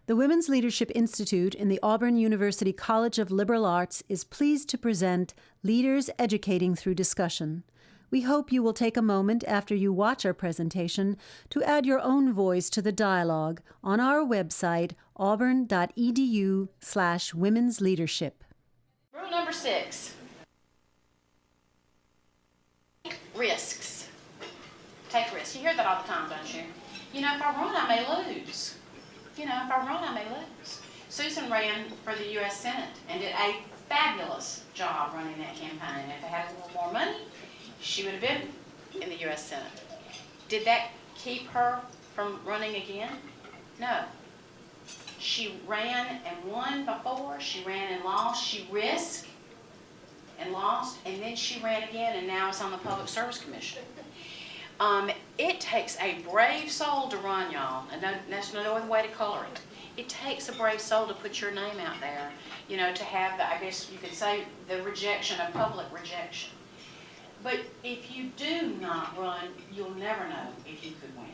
The Women's Leadership Institute in the Auburn University College of Liberal Arts is pleased to present Leaders Educating Through Discussion. We hope you will take a moment after you watch our presentation to add your own voice to the dialogue on our website, auburn.edu/womensleadership. Rule number 6. Take risks. Take risks. You hear that all the time, don't you? You know, if I run, I may lose. Susan ran for the U.S. Senate and did a fabulous job running that campaign. If they had a little more money, she would have been in the U.S. Senate. Did that keep her from running again? No. She ran and won before. She ran and lost. She risked and lost, and then she ran again, and now is on the Public Service Commission. It takes a brave soul to run, y'all, and that's no other way to color it. It takes a brave soul to put your name out there, you know, to have the, I guess you could say, the rejection, a public rejection. But if you do not run, you'll never know if you could win.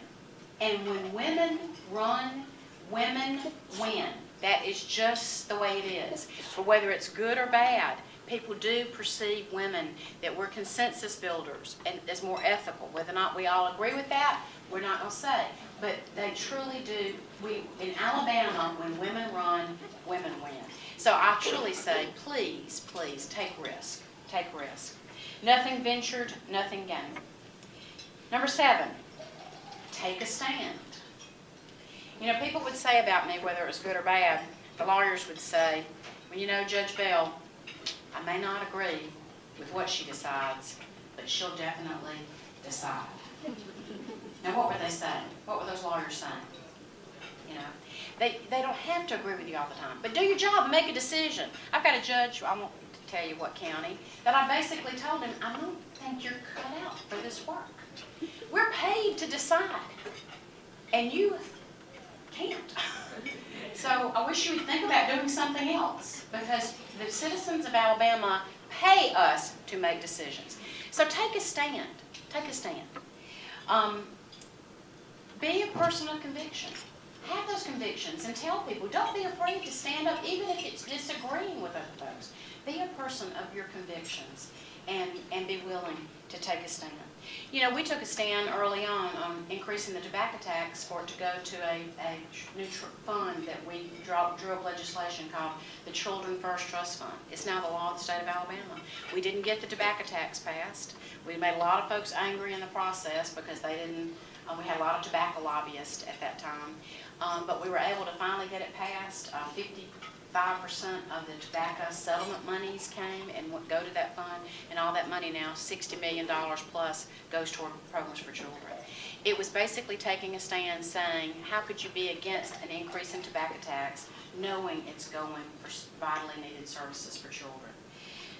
And when women run, women win. That is just the way it is. But whether it's good or bad, people do perceive women that we're consensus builders and as more ethical. Whether or not we all agree with that, we're not going to say. But they truly do. In Alabama, when women run, women win. So I truly say, please, please take risk. Take risk. Nothing ventured, nothing gained. Number 7, take a stand. You know, people would say about me, whether it was good or bad, the lawyers would say, well, you know, Judge Bell, I may not agree with what she decides, but she'll definitely decide. Now, what were they saying? What were those lawyers saying? You know, they don't have to agree with you all the time, but do your job and make a decision. I've got a judge, I won't tell you what county, that I basically told him, I don't think you're cut out for this work. We're paid to decide, and you can't. So I wish you would think about doing something else, because the citizens of Alabama pay us to make decisions. So take a stand. Take a stand. Be a person of conviction. Have those convictions and tell people. Don't be afraid to stand up, even if it's disagreeing with other folks. Be a person of your convictions and be willing to take a stand. You know, we took a stand early on increasing the tobacco tax for it to go to a new fund that we drew up legislation called the Children First Trust Fund. It's now the law of the state of Alabama. We didn't get the tobacco tax passed. We made a lot of folks angry in the process because they didn't, we had a lot of tobacco lobbyists at that time. But we were able to finally get it passed. 55% of the tobacco settlement monies came and go to that fund, and all that money now, $60 million plus, goes toward programs for children. It was basically taking a stand saying, how could you be against an increase in tobacco tax knowing it's going for vitally needed services for children?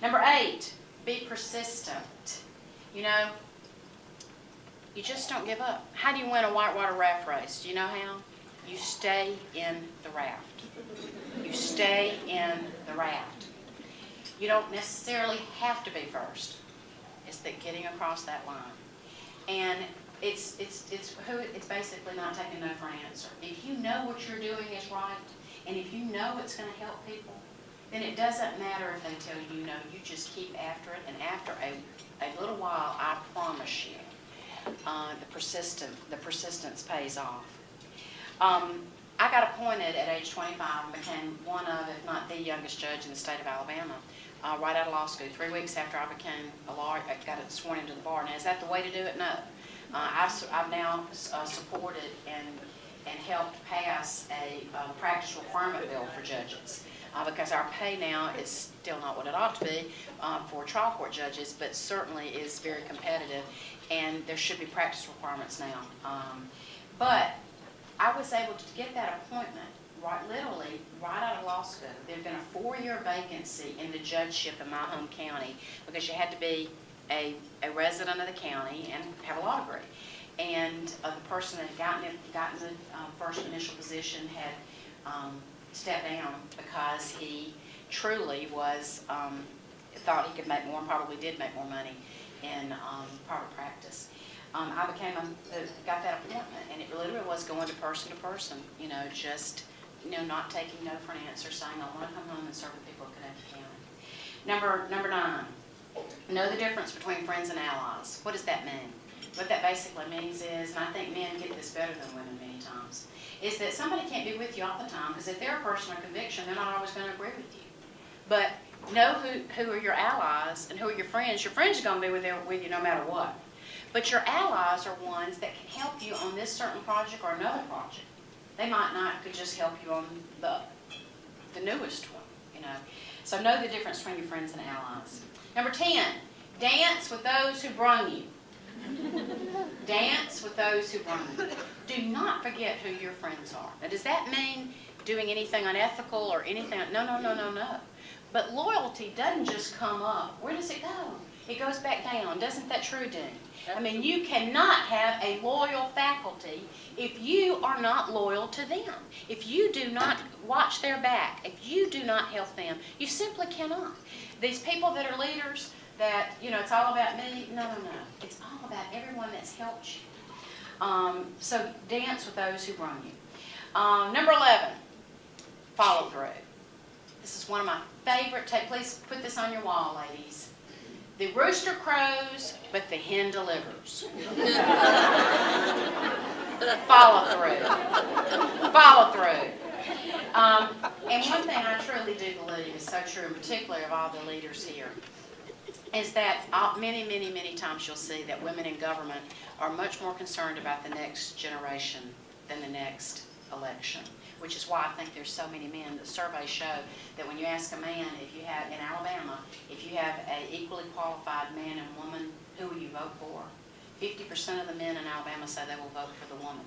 Number 8, be persistent. You know, you just don't give up. How do you win a whitewater raft race? Do you know how? You stay in the raft. You stay in the raft. You don't necessarily have to be first. It's that getting across that line. And it's basically not taking no for an answer. If you know what you're doing is right, and if you know it's going to help people, then it doesn't matter if they tell you no. You just keep after it, and after a little while, I promise you, the persistence pays off. I got appointed at age 25 and became one of, if not the youngest judge in the state of Alabama, right out of law school. 3 weeks after I became a lawyer, I got sworn into the bar. Now, is that the way to do it? No. I've now supported and helped pass a practice requirement bill for judges because our pay now is still not what it ought to be for trial court judges, but certainly is very competitive, and there should be practice requirements now. But I was able to get that appointment literally right out of law school. There had been a 4-year vacancy in the judgeship in my home county because you had to be a resident of the county and have a law degree. And the person that had gotten the first initial position had stepped down because he truly was thought he could make more and probably did make more money in private practice. I got that appointment, and it literally was going to person, you know, just not taking no for an answer, saying, I want to come home and serve the people of Connecticut County. Number 9, know the difference between friends and allies. What does that mean? What that basically means is, and I think men get this better than women many times, is that somebody can't be with you all the time, because if they're a person of conviction, they're not always going to agree with you. But know who are your allies and who are your friends. Your friends are going to be with you no matter what. But your allies are ones that can help you on this certain project or another project. They might not could just help you on the newest one, So know the difference between your friends and allies. Number 10, dance with those who brung you. Dance with those who brung you. Do not forget who your friends are. Now, does that mean doing anything unethical or anything? No. But loyalty doesn't just come up. Where does it go? It goes back down. Isn't that true, Dean? I mean, you cannot have a loyal faculty if you are not loyal to them. If you do not watch their back, if you do not help them, you simply cannot. These people that are leaders, that, it's all about me. No. It's all about everyone that's helped you. So dance with those who brung you. Number 11, follow through. This is one of my favorite. Please put this on your wall, ladies. The rooster crows, but the hen delivers. Follow through. Follow through. And one thing I truly do believe is so true, in particular of all the leaders here, is that many times you'll see that women in government are much more concerned about the next generation than the next election, which is why I think there's so many men. The surveys show that when you ask a man, if you have, in Alabama, if you have an equally qualified man and woman, who will you vote for? 50% of the men in Alabama say they will vote for the woman.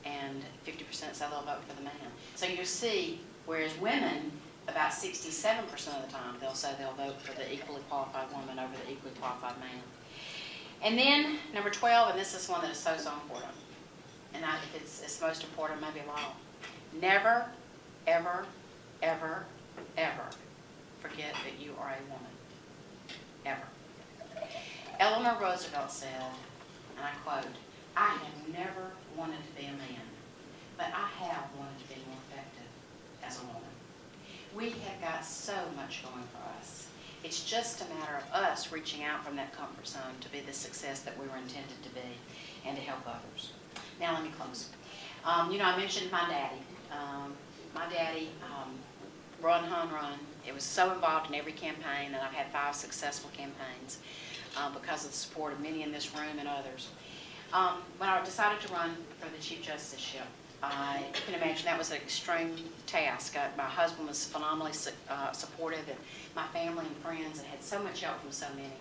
And 50% say they'll vote for the man. So you see, whereas women, about 67% of the time, they'll say they'll vote for the equally qualified woman over the equally qualified man. And then, number 12, and this is one that is so important, and it's most important, maybe of all. Never, ever, ever, ever forget that you are a woman. Ever. Eleanor Roosevelt said, and I quote, I have never wanted to be a man, but I have wanted to be more effective as a woman. We have got so much going for us. It's just a matter of us reaching out from that comfort zone to be the success that we were intended to be and to help others. Now let me close. I mentioned my daddy. My daddy, run, run. It was so involved in every campaign that I've had 5 successful campaigns because of the support of many in this room and others. When I decided to run for the Chief Justiceship, I can imagine that was an extreme task. My husband was phenomenally supportive, and my family and friends had so much help from so many.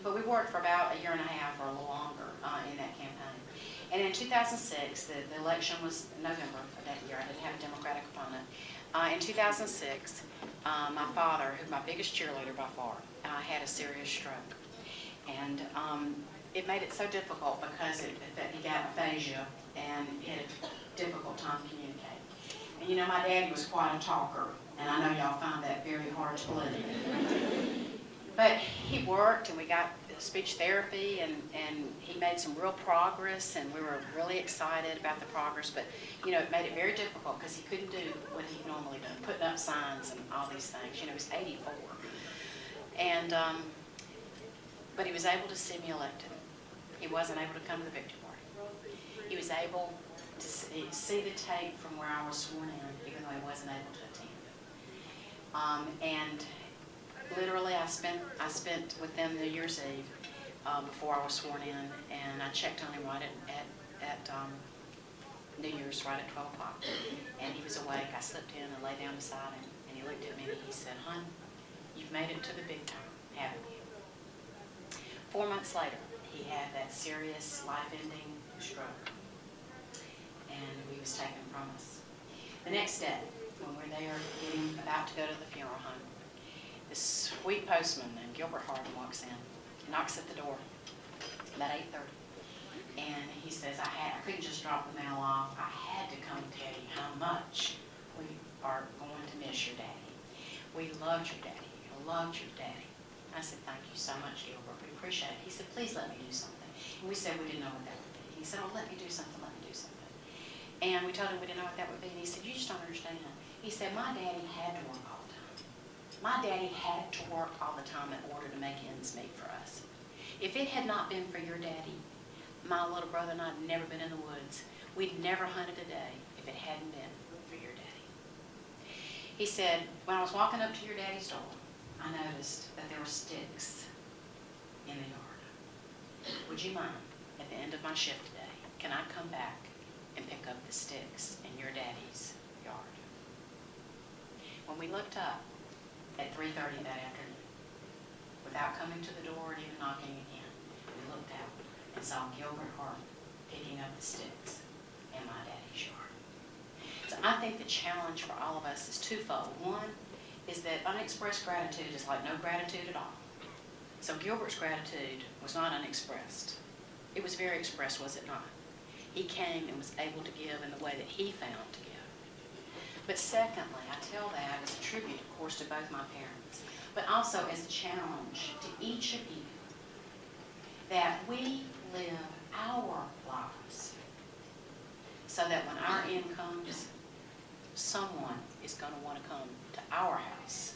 But we worked for about a year and a half or a little longer in that campaign. And in 2006, the election was November of that year. I didn't have a Democratic opponent. In 2006, my father, who's my biggest cheerleader by far, had a serious stroke. And it made it so difficult because he got aphasia and he had a difficult time communicating. And my daddy was quite a talker, and I know y'all find that very hard to believe. But he worked, and we got speech therapy, and he made some real progress, and we were really excited about the progress. But it made it very difficult because he couldn't do what he normally done, putting up signs and all these things. He was 84, and but he was able to see me elected. He wasn't able to come to the victory party. He was able to see the tape from where I was sworn in, even though he wasn't able to attend. And literally, I spent with them New Year's Eve before I was sworn in, and I checked on him right at New Year's, right at 12 o'clock. And he was awake. I slipped in and lay down beside him, and he looked at me and he said, "Hon, you've made it to the big time, haven't you?" 4 months later, he had that serious life-ending stroke, and he was taken from us. The next day, when we're there about to go to the funeral home, this sweet postman named Gilbert Hardin walks in, knocks at the door, about 8:30, and he says, I couldn't just drop the mail off. I had to come tell you how much we are going to miss your daddy. We loved your daddy. I loved your daddy. I said, thank you so much, Gilbert. We appreciate it. He said, please let me do something. And we said we didn't know what that would be. He said, oh, let me do something, let me do something. And we told him we didn't know what that would be. And he said, you just don't understand. He said, my daddy had to work all the time. My daddy had to work all the time in order to make ends meet for us. If it had not been for your daddy, my little brother and I had never been in the woods. We'd never hunted a day if it hadn't been for your daddy. He said, when I was walking up to your daddy's door, I noticed that there were sticks in the yard. Would you mind, at the end of my shift today, can I come back and pick up the sticks in your daddy's yard? When we looked up at 3:30 that afternoon, without coming to the door and even knocking again, we looked out and saw Gilbert Hart picking up the sticks in my daddy's yard. So I think the challenge for all of us is twofold. One is that unexpressed gratitude is like no gratitude at all. So Gilbert's gratitude was not unexpressed. It was very expressed, was it not? He came and was able to give in the way that he found to give. But secondly, I tell that as a tribute, of course, to both my parents, but also as a challenge to each of you that we live our lives so that when our end comes, someone is going to want to come to our house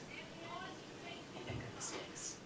and pick up the sticks.